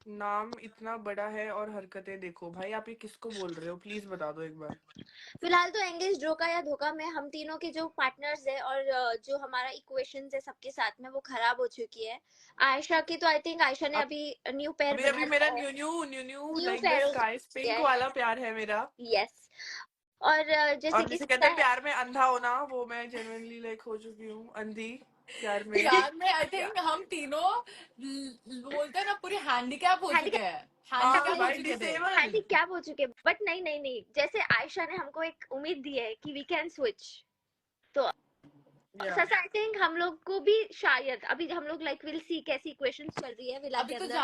नाम इतना बड़ा है और हरकतें देखो। भाई आप ये किसको बोल रहे हो, प्लीज बता दो एक बार। फिलहाल तो एंगेज ड्रोका या धोखा में हम तीनों के जो पार्टनर्स है और जो हमारा इक्वेशंस है सबके साथ में वो खराब हो चुकी है। आयशा की तो आई थिंक आयशा ने अब अभी न्यू पेयर अभी बना अभी मेरा लिया है। New new new new new like the pair हो स्काई गया पिंक है। वाला प्यार है मेरा। यस। और जैसे और कि जिसे कहते सत्ता हैं है। प्यार में अंधा होना, वो मैं जेन्युइनली लाइक हो चुकी हूँ अंधी प्यार में। प्यार में आई थिंक हम तीनों बोलते हैं ना पूरे हैंडीकैप हो चुके हैं, हाँ हैंडीकैप हो भाई चुके थे। डिसेबल। हैंडी क्या हो चुके, बट नहीं नहीं नहीं, जैसे आयशा ने हमको एक उम्मीद दी है कि वी कैन स्विच। तो या सच आई थिंक हम लोग को भी शायद अभी हम लोग लाइक विल सी कैसी इक्वेशंस चल रही है विला अभी के तो अंदर।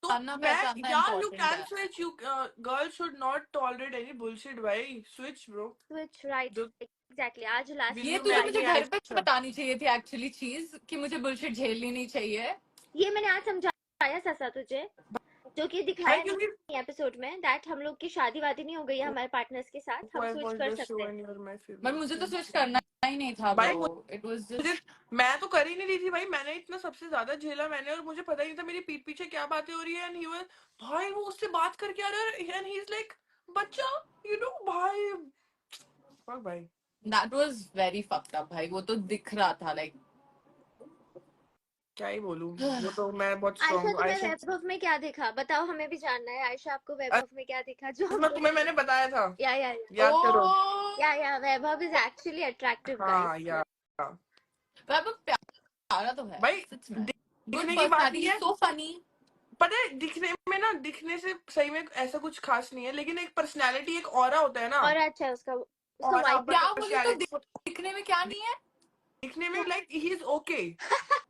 तो जानना मैं पहचानना या यू इम्पोर्टेंट कैन है। Switch, you girl should not tolerate any bullshit भाई, स्विच ब्रो। Switch right. जो एग्जैक्टली आज विल लास्ट ये यू तुझे बाय। मैरी मुझे मी घर पे आयशा? बतानी चाहिए थी एक्चुअली चीज, कि मुझे बुलशिट झेलनी नहीं चाहिए। ये मैंने आज समझाया ससा तुझे, जो कि भाई दिखाया क्योंकि नहीं एपिसोड में, दैट हम लोग की शादी वादी नहीं हो गई है हमारे पार्टनर्स के साथ, हम I स्विच was कर the सकते show हैं। and you're my but favorite मुझे तो thing. स्विच करना ही नहीं था भाई ब्रो। इट वाज मुझे, जस्ट मैं तो कर ही नहीं रही थी भाई, मैंने इतना सबसे ज्यादा झेला मैंने, और मुझे पता ही नहीं था मेरी पीठ पीछे क्या बातें हो रही है। एंड ही वाज, भाई वो उससे बात करके आ रहा है एंड ही इज लाइक बच्चा, यू नो भाई। fuck भाई। That was very fucked up भाई, वो तो दिख रहा था लाइक। क्या ही बोलूं, वो तो मैं बहुत आयशा स्ट्रांग हूँ तुम्हें आयशा। वैभव में क्या देखा बताओ, हमें भी जानना है। आयशा आपको वैभव में क्या देखा जो मैं हमको तुम्हें मैंने बताया था, या ओ याद करो। या वैभव इज एक्चुअली अट्रैक्टिव हाँ गाइस। या वह प्यारा तो है भाई, सच में। गुड दिखने की बात नहीं पर्सनालिटी, है। So funny. पता है दिखने में ना, दिखने से सही में ऐसा कुछ खास नहीं है, लेकिन एक पर्सनैलिटी, एक ऑरा होता है ना। और अच्छा है उसका उसका ऑरा, वाइफ। क्या बोली तो पर्सनैलिटी, दिखने में क्या नहीं है। दिखने में लाइक ही इज ओके।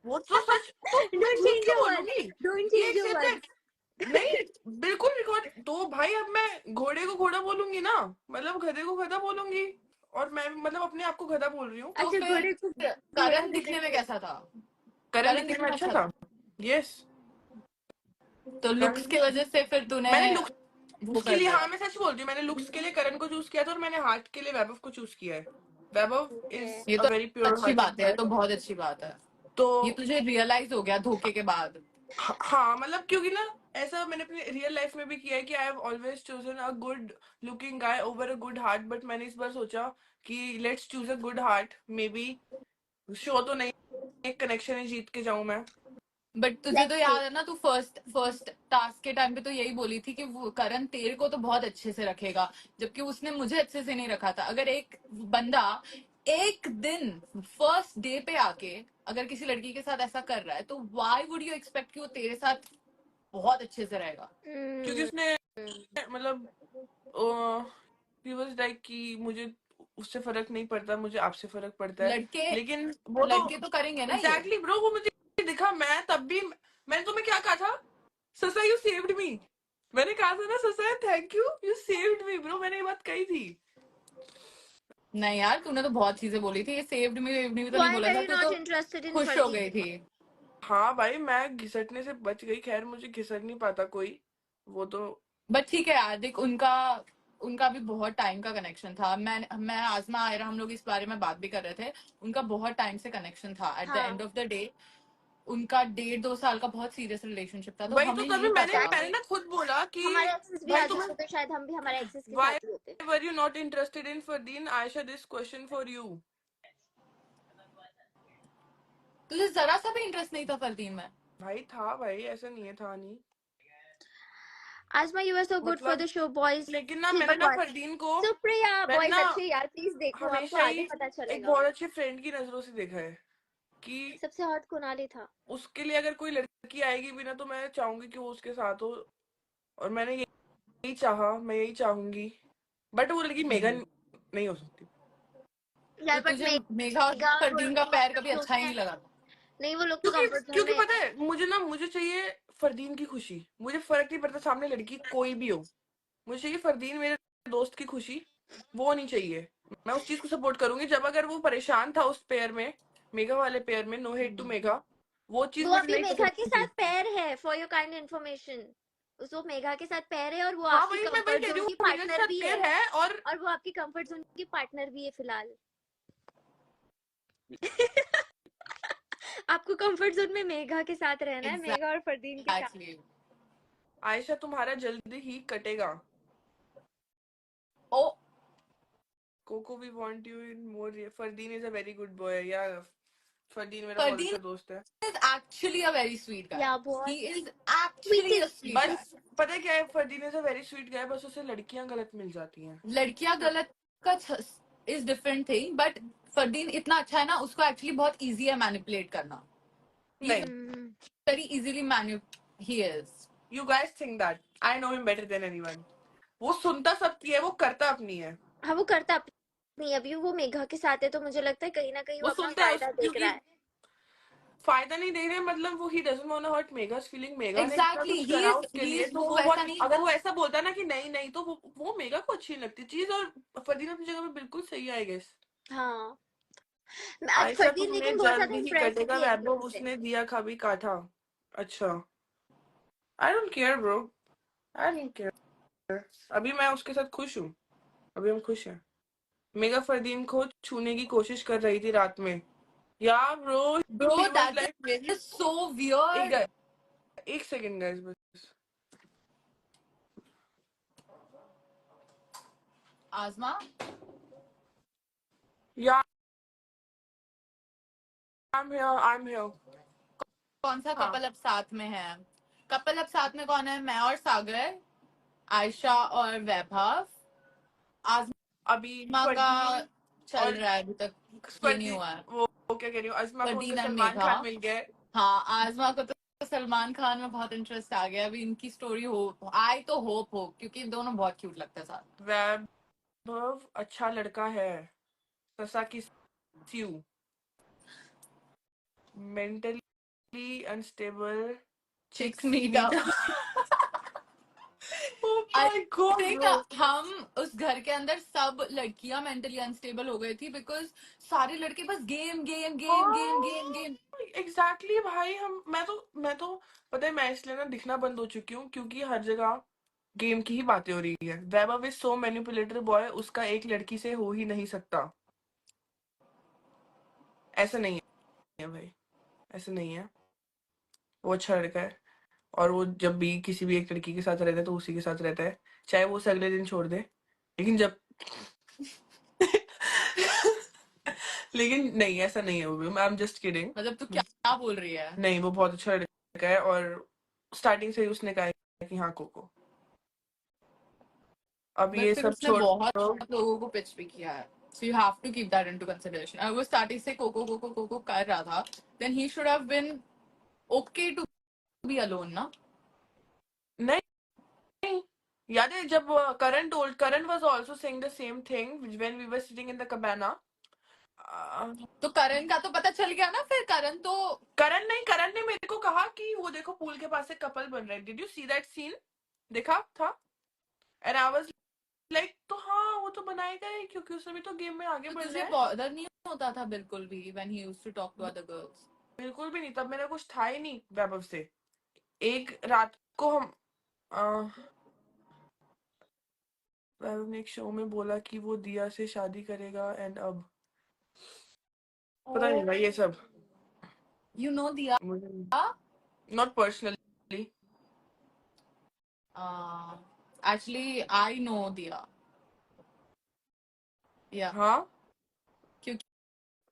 वो तो सच, तो मैं डोंट झूठ चेंज क्यों योर वर्ड्स, बोलूंगी। डोंट ये चेंज योर एक्सेप्ट है। वर्ड्स। नहीं, बिल्कुल रिकॉर्ड तो भाई, अब मैं घोड़े को घोड़ा बोलूंगी ना, मतलब गधे को गधा बोलूंगी। और मैं मतलब अपने आप को गधा बोल रही हूँ। तो अच्छा फिर घोड़े को घोड़ा करण गधे दिखने में को। कैसा था। करण करण दिखने में दिखने में अच्छा अच्छा था। था। यस। तो लुक्स की वजह से फिर तूने मैंने लुक्स वो के कर लिए, हाँ दिया। मैं सच बोलती हूँ, मैंने लुक्स के लिए करण को चूज किया था, और मैंने हार्ट के लिए वैभव को चूज किया है। वैभव ओके। इज ये अ तो वेरी प्योर अच्छी हार्टेड बात है, ये गाय। तो बहुत अच्छी बात है। तो ये तुझे रियलाइज हो गया धोखे के बाद। हाँ मतलब क्योंकि ना, ऐसा मैंने अपनी रियल लाइफ में भी किया है कि I have always chosen a good looking guy over a good heart, but मैंने इस बार सोचा कि let's choose a good heart, may be show तो नहीं, एक कनेक्शन ही जीत के जाऊं मैं। बट तुझे तो लेट्स सी। याद है ना, तू फर्स्ट फर्स्ट टास्क के टाइम पे तो यही बोली थी कि वो करण तेरे को तो बहुत अच्छे से रखेगा, जबकि उसने मुझे अच्छे से नहीं रखा था। अगर एक बंदा एक दिन फर्स्ट डे पे आके अगर किसी लड़की के साथ ऐसा कर रहा है, तो व्हाई वुड यू एक्सपेक्ट कि वो तेरे साथ बहुत अच्छे से रहेगा। क्योंकि उसने मतलब ही वाज लाइक कि मुझे उससे फर्क नहीं पड़ता, मुझे आपसे फर्क पड़ता है। लड़के लेकिन वो तो लड़के तो करेंगे ना ये। एग्जैक्टली ब्रो, वो मुझे दिखा, मैं तब भी, मैंने तुम्हें क्या कहा था, ससा यू सेव्ड मी। मैंने कहा था ना ससा, thank you, you saved me bro, मैंने ये बात कही थी। नहीं यार, तूने तो बहुत चीजें बोली थी, ये सेव्ड मी वेव्ड मी तो नहीं व्हाई बोला वर था, यू तू नॉट तो इंटरेस्टेड इन खुश हो फरदीन। गई थी। हाँ भाई, मैं घिसटने से बच गई, खैर मुझे घिसट नहीं पाता कोई, वो तो। बट ठीक है यार, देख उनका उनका भी बहुत टाइम का कनेक्शन था। मैं आजमा आयरा हम लोग इस बारे में बात भी कर रहे थे। उनका बहुत टाइम से कनेक्शन था। एट द एंड हाँ ऑफ द डे उनका 1.5-2 साल का बहुत सीरियस रिलेशनशिप था, तो वही तो हमें तभी नहीं मैंने पता। पता मैंने है, ना खुद बोला कि हमारे एक्सेस भी भाई आ तुम्हें, जाते तो शायद हम भी हमारे एक्सेस के why साथ ही होते। were you not interested in Fardeen? Aisha, this question for you. तुझे जरा सा भी इंटरेस्ट नहीं था फरदीन में। भाई था भाई, ऐसा नहीं है, था नहीं। आजमा you are so good for the मतलब शो बॉयज। लेकिन ना हे मैंने ना भगवान। फरदीन को, सुप्रिया मैंने बॉयज ना अच्छे यार, प्लीज देखो, आपको हमेशा ही आगे पता एक चलेगा। बहुत अच्छे फ्रेंड की नजरों से देखा है कि सबसे हॉट कुणाली था। उसके लिए अगर कोई लड़की आएगी भी ना, तो मैं चाहूंगी कि वो उसके साथ हो। और मैंने यही चाहा, मैं यही चाहूंगी। बट वो लड़की मेघा नहीं हो सकती। यार तो बट तुझे मेघा और मेगा और वो फरदीन लोग का तो पैर कंफर्ट कभी जोन अच्छा ही में नहीं है। लगा। नहीं वो लोग तो क्योंकि कंफर्ट जोन क्योंकि में पता है। है मुझे चाहिए फरदीन की खुशी। मुझे फर्क नहीं पड़ता सामने लड़की कोई भी हो, मुझे चाहिए फरदीन मेरे दोस्त की खुशी, वो नहीं चाहिए। मैं उस चीज को सपोर्ट करूंगी जब अगर वो परेशान था उस पेयर में, मेघा वाले पेयर में, नो हेट टू मेघा, वो चीज वो मुझे अभी नहीं मेघा के पसंद साथ थी। पैर है, फॉर योर काइंड इन्फॉर्मेशन। उसको मेघा के साथ पैर है और वो हाँ आपकी वही मैं वही कंफर्ट कह रही जोन हूँ, की मेघा के पार्टनर साथ भी है। पेयर है। और वो आपकी कंफर्ट जोन की पार्टनर भी है फिलहाल। आपको कंफर्ट जोन में मेघा के साथ रहना है, मेघा और फरदीन के साथ। एग्जैक्टली। आयशा तुम्हारा जल्दी ही कटेगा. ओ Coco, we want you in more. Fardeen is a very good boy. Yeah, Fardeen मेरा बहुत फरदीन अच्छा दोस्त है. is actually a very sweet guy. या He बहुत is actually a sweetest. sweet guy. बस पता है क्या है, Fardeen is a very sweet guy, बस उसे लड़कियां गलत मिल जाती हैं. लड़कियां गलत का is different thing, but Fardeen इतना अच्छा है ना, उसको एक्चुअली बहुत इजी है मैनिपुलेट करना. नहीं, very easily he is. you guys think that I know him better than anyone. वो सुनता सबकी है, वो करता अपनी है. हाँ वो करता अपनी. अभी वो मेघा के साथ है तो मुझे लगता है कहीं ना कहीं वो वो अपना सुनता है फायदा देख क्योंकि रहा है. फायदा नहीं दे रहे, मतलब वो he doesn't want to hurt मेगा's feeling. Mega ने इतना एग्जैक्टली कुछ करा उसके ही लिए, इज तो वो वो वैसा बहुत, नहीं. अगर वो ऐसा बोलता ना कि नहीं नहीं, तो वो मेगा को अच्छी नहीं लगती चीज. और फरदीन अपनी जगह पे बिल्कुल सही है, आई गेस. हाँ आयशा फरदीन तुम्हें लेकिन बहुत ज्यादा जल्दी ही इम्प्रेस कटेगा. भी है इन वैभव लोगों से. उसने दिया कभी काटा. अच्छा, I don't care bro, I don't care. अभी मैं उसके साथ खुश हूँ, अभी हम खुश हैं. मेगा फरदीन को छूने की कोशिश कर रही थी रात में. यार bro, Bro, he was that like मेरी. is so एक weird. एक सेकंड गाइस बस. आजमा, या आई एम हियर. कौन सा हाँ, कपल अब साथ में है? कपल अब साथ में कौन है? मैं और सागर, आयशा और वैभव. आजमा अभी का फरदीन चल और रहा है, अभी तक ये नहीं फरदीन, हुआ है. वो क्या कह रही हूँ, अजमा को उनका फरदीन एंड सलमान मेघा. खान मिल गया है. हाँ, आजमा को तो सलमान खान में बहुत इंटरेस्ट आ गया. अभी इनकी स्टोरी हो आई तो होप हो, क्योंकि दोनों बहुत क्यूट लगते हैं साथ. वैभव अच्छा लड़का है. ससा की स्यू. Mentally unstable chicks chicks meet meet. Up. Oh I my god think bro. हम उस घर के अंदर सब लड़कियां मेंटली अनस्टेबल हो गई थी, बिकॉज सारे लड़के बस game game game game game game. Exactly भाई, मैं तो पता है, मैं इसलिए ना दिखना बंद हो चुकी हूँ क्योंकि हर जगह गेम की ही बातें हो रही है. वैभव इज सो मैनिपुलेटर बॉय, उसका एक लड़की से हो ही नहीं सकता. ऐसा नहीं है भाई, ऐसा नहीं है. वो अच्छा लड़का है, और वो जब भी किसी भी एक लड़की के साथ रहता है तो उसी के साथ रहता है, चाहे वो उसे अगले दिन छोड़ दे. लेकिन जब लेकिन नहीं, ऐसा नहीं है. वो आई एम जस्ट किडिंग. मतलब तू क्या बोल रही है? नहीं, वो बहुत अच्छा लड़का है, और स्टार्टिंग से ही उसने कहा है कि हाँ कोको. अब बट ये फिर सब उसने बहुत छोड़ो. लोगों को पिच भी किया है. So you have to keep that into consideration. अगर वो स्टार्टिंग से कोको कोको कोको कर रहा था, then he should have been okay to be alone ना. नहीं, याद है जब Karan was also saying the same thing when we were sitting in the cabana. तो करण का तो पता चल गया ना. फिर करण ने मेरे को कहा कि वो देखो पूल के पास एक कपल बन रहा है. Did you see that scene? देखा था. एंड आई वाज लाइक, तो हाँ वो तो बनाएगा ही, क्योंकि उसने भी तो गेम में आगे तो बढ़ना तुझे है. बॉदर नहीं होता था बिल्कुल भी when he used to talk to other girls? बिल्कुल भी नहीं. तब मेरा कुछ था ही नहीं वैभव से. एक रात को हम वैभव ने एक शो में बोला कि वो दिया से शादी करेगा, एंड अब पता नहीं भाई ये सब. यू नो दिया. Not personally. Actually I know दिया. या हाँ, क्योंकि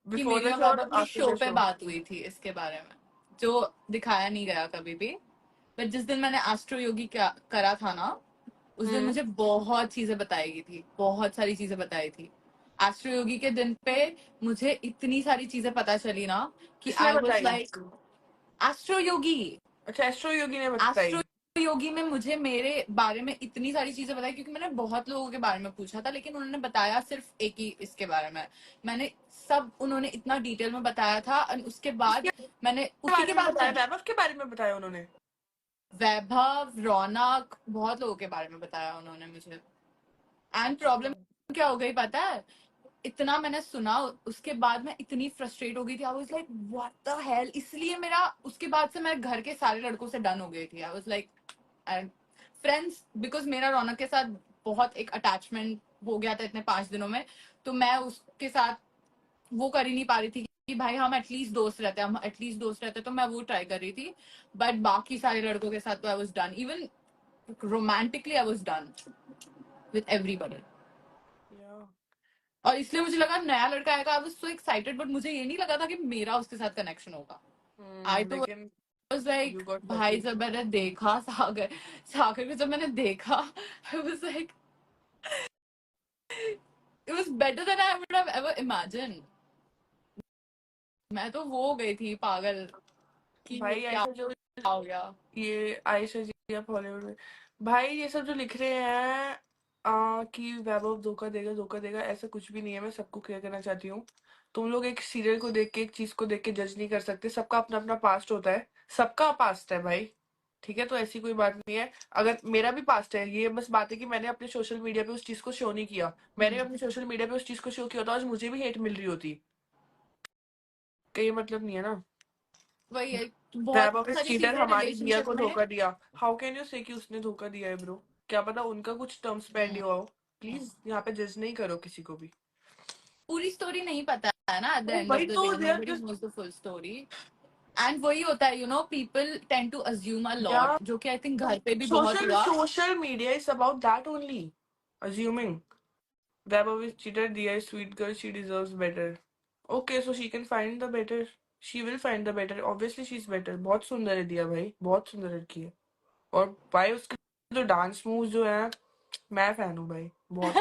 बिफोर मेरी द और शो और वैभव की after show the pay show. बात हुई थी इसके बारे में, जो दिखाया नहीं गया कभी भी. बट जिस दिन मैंने एस्ट्रो योगी करा था ना, उस दिन मुझे बहुत चीजें बताई गई थी, बहुत सारी चीजें बताई थी. एस्ट्रो योगी के दिन पे मुझे इतनी सारी चीजें पता चली ना कि किसने आई वाज बताई? लाइक एस्ट्रो योगी. अच्छा, एस्ट्रो योगी ने बताई. एस्ट्रो योगी में मुझे मेरे बारे में इतनी सारी चीजें बताई, क्योंकि मैंने बहुत लोगों के बारे में पूछा था, लेकिन उन्होंने बताया सिर्फ एक ही इसके बारे में. मैंने सब उन्होंने इतना डिटेल में बताया था, और उसके बाद किसके मैंने उसी बारे के में बाद बताया? वैभव के बारे में बताया उन्होंने? वैभव, रौनक, बहुत लोगों के बारे में बताया उन्होंने मुझे. एंड प्रॉब्लम क्या हो गई पता है? इतना मैंने सुना, उसके बाद मैं इतनी फ्रस्ट्रेट हो गई थी. आई was like what the hell. इसलिए मेरा उसके बाद से मैं घर के सारे लड़कों से डन हो गई थी. आई was like and friends, because मेरा रौनक के साथ बहुत एक अटैचमेंट हो गया था इतने 5 दिनों में. तो मैं उसके साथ वो कर ही नहीं पा रही थी कि भाई हम एटलीस्ट दोस्त रहते. तो मैं वो ट्राई कर रही थी. बट बाकी सारे लड़कों के साथ तो I was done. Even romantically I was done with everybody. Yeah. और इसलिए मुझे लगा नया लड़का आएगा, I was so excited, but मुझे ये नहीं लगा था कि मेरा उसके साथ कनेक्शन होगा. आई तो लेकिन वाज you लाइक, got भाई lucky. जब मैंने देखा सागर सागर को, जब मैंने देखा, I was like it was better than I would have ever imagine. मैं तो वो हो गई थी पागल कि ये भाई क्या ऐसा जो हो गया. ये आयशा जी आप हॉलीवुड में, भाई ये सब जो लिख रहे हैं कि वैभव धोखा देगा, ऐसा कुछ भी नहीं है. मैं सबको क्लियर करना चाहती हूँ. तुम लोग एक सीरियल को देख के, एक चीज को देख के जज नहीं कर सकते. सबका अपना अपना पास्ट होता है. सबका पास्ट है भाई. ठीक है, तो ऐसी कोई बात नहीं है. अगर मेरा भी पास्ट है, ये बस बात है कि मैंने अपने सोशल मीडिया पे उस चीज को शो नहीं किया. मैंने अपने सोशल मीडिया पे उस चीज को शो किया होता, आज मुझे भी हेट मिल रही होती. का ये मतलब नहीं है ना. वही है, बहुत वैभव इज सारी चीटर, चीजें हमारी दिया रिलेशनशिप को में. धोखा दिया. हाउ कैन यू से कि उसने धोखा दिया है ब्रो. क्या पता उनका कुछ टर्म्स पे एंड हुआ हो. प्लीज यहाँ पे जज नहीं करो किसी को भी. पूरी स्टोरी नहीं पता है ना, एट द अरे एंड ऑफ वही द तो day they are nobody just. Knows the full story. And वही होता है, people tend to assume a या लॉट, जो कि आई थिंक घर पे भी बहुत सोशल हुआ. Social media is about that only. Assuming. Vaibhav is cheater, Dia is sweet girl, she deserves better. Okay, so she can find the better. She will find the better. Obviously she's better. बहुत सुंदर है दिया भाई, बहुत सुंदर लड़की है. और भाई उसके जो डांस मूव जो है, मैं फैन हूँ भाई, बहुत.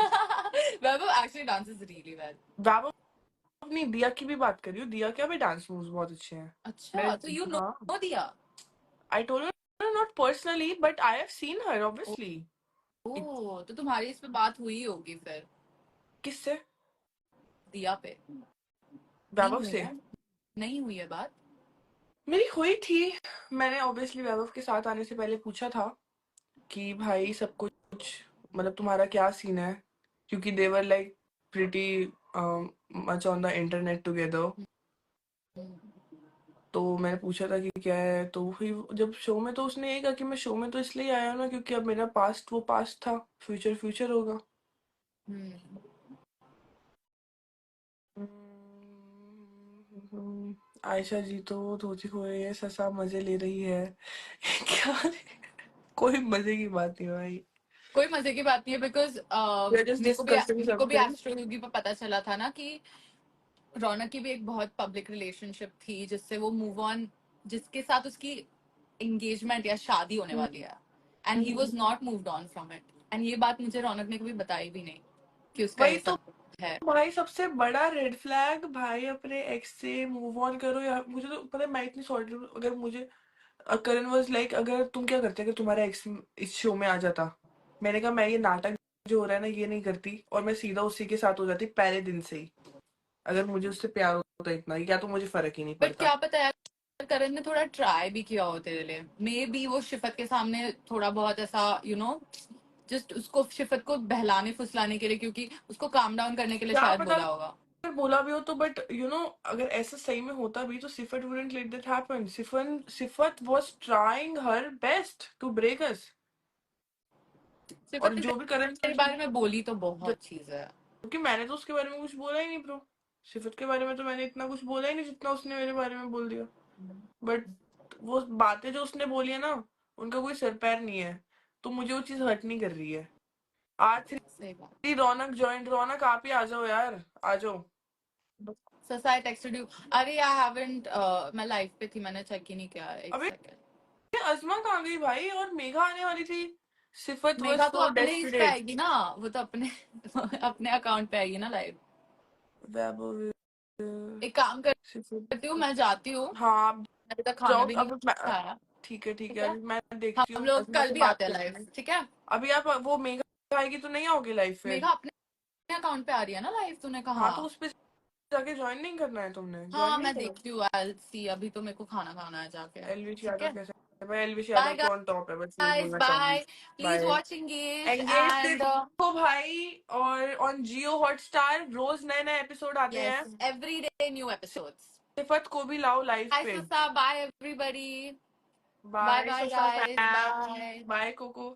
Vaibhav actually dances really well. वैभव नहीं, दिया की भी बात कर रही हूँ. दिया के भी डांस मूव्स बहुत अच्छे हैं. अच्छा, तो यू हाँ, नो दिया. I told her not personally but I have seen her obviously. Oh, तो तुम्हारी इस पे बात हुई होगी फिर, किससे. दिया पे. नहीं वैभव हुई से है, नहीं हुई है बात. मेरी हुई थी. मैंने ऑब्वियसली वैभव के साथ आने से पहले पूछा था कि भाई सब कुछ, मतलब तुम्हारा क्या सीन है, क्योंकि they were like pretty much on the internet together. तो मैंने पूछा था कि क्या है, तो फिर जब शो में, तो उसने ये कहा कि मैं शो में तो इसलिए आया हूँ ना क्योंकि अब मेरा पास्ट वो पास्ट था, फ्यूचर फ्यूचर होगा. आयशा जी तो धोती खो रही है, ससा मजे ले रही है. क्या. कोई मजे की बात नहीं भाई. कोई मजे की बात नहीं है, because We are just discussing मेरे को भी something. एस्ट्रोलॉजी पर पता चला था ना कि रौनक की भी एक बहुत पब्लिक रिलेशनशिप थी जिससे वो मूव ऑन, जिसके साथ उसकी एंगेजमेंट या शादी होने वाली है, and he was not moved on from it. And ये बात मुझे रौनक ने कभी बताई भी नहीं कि उसका वही ये तो सब है. भाई, सबसे बड़ा रेड फ्लैग भाई. अपने एक्स से मूव ऑन करो. या मुझे तो पता है, मैं इतनी सॉरी, अगर मुझे करण वाज लाइक, अगर तुम क्या करते अगर तुम्हारा एक्स इस शो में आ जाता. मैंने कहा मैं ये नाटक जो हो रहा है ना ये नहीं करती, और मैं सीधा उसी के साथ हो जाती पहले दिन से ही. अगर मुझे उससे प्यार होता इतना, या तो मुझे फर्क ही नहीं बट पड़ता. क्या पता यार, करण ने थोड़ा ट्राई भी किया हो तेरे लिए. मे बी वो शिफत के सामने थोड़ा बहुत ऐसा जस्ट उसको, शिफत को बहलाने फुसलाने के लिए, क्योंकि उसको काम डाउन करने के लिए क्या शायद पता बोला होगा. अगर बोला भी हो तो, बट अगर ऐसा सही में होता भी तो Sifat wouldn't let that happen. Sifat was trying her best to break us. Sifat और ने जो भी करण, तेरे बारे में बोली तो बहुत चीज है. क्योंकि मैंने तो उसके बारे में कुछ बोला ही नहीं ब्रो. सिफत के बारे में तो मैंने इतना कुछ बोला ही नहीं जितना उसने मेरे बारे में बोल दिया. बट वो बातें जो उसने बोली है ना, उनका कोई सर पैर नहीं है. तो मुझे वो चीज हर्ट नहीं कर रही है. आज सही बात. थ्री रौनक ज्वाइन. रौनक आप ही आ जाओ यार, आ जाओ. ससा आई टेक्स्टेड यू. अरे आई हैवंट, मैं लाइव पे थी, मैंने चेक ही नहीं किया. एक अबे सेकंड. अजमा कहाँ गई भाई, और मेघा आने वाली थी. सिफत वाज मेघा तो सो अपने इस पे डेस्परेट. आएगी ना, वो तो अपने अपने अकाउंट पे आएगी ना लाइव. वैभव एक काम सिफत. करती हूँ, मैं जाती हूँ, हाँ आप अभी तक खाना जाओ. भी नहीं अब खाया. ठीक है ठीक ठीक है, है, अभी मैं देखती हम हूँ, लोग अजमा कल से भी बात आते हैं करती लाइव, हूँ. ठीक है. अभी आप, वो मेघा आएगी तो नहीं आओगे लाइव फिर. मेघा अपने अकाउंट पे आ रही है ना लाइव, तूने कहा. हाँ तो उस पे जाके ज्वाइन नहीं करना है तुमने, ज्वाइन हाँ, नहीं मैं करो. देखती हूँ, आई सी. अभी तो मेरे को खाना खाना है जाके. एलविश ठीक यादव है, कैसे है भाई. एलविश बाय यादव तो ऑन टॉप है, बस ये गाइस, बोलना चाहूंगी. Bye. Please bye. Watch engage engage and देखो भाई. और ऑन जियो हॉटस्टार रोज नए नए एपिसोड आते यस, हैं. Every day new episodes. Sifat को भी लाओ लाइव बाय पे. सुसा, bye everybody. Bye bye bye ससा guys, fam. Bye. Bye cocoa.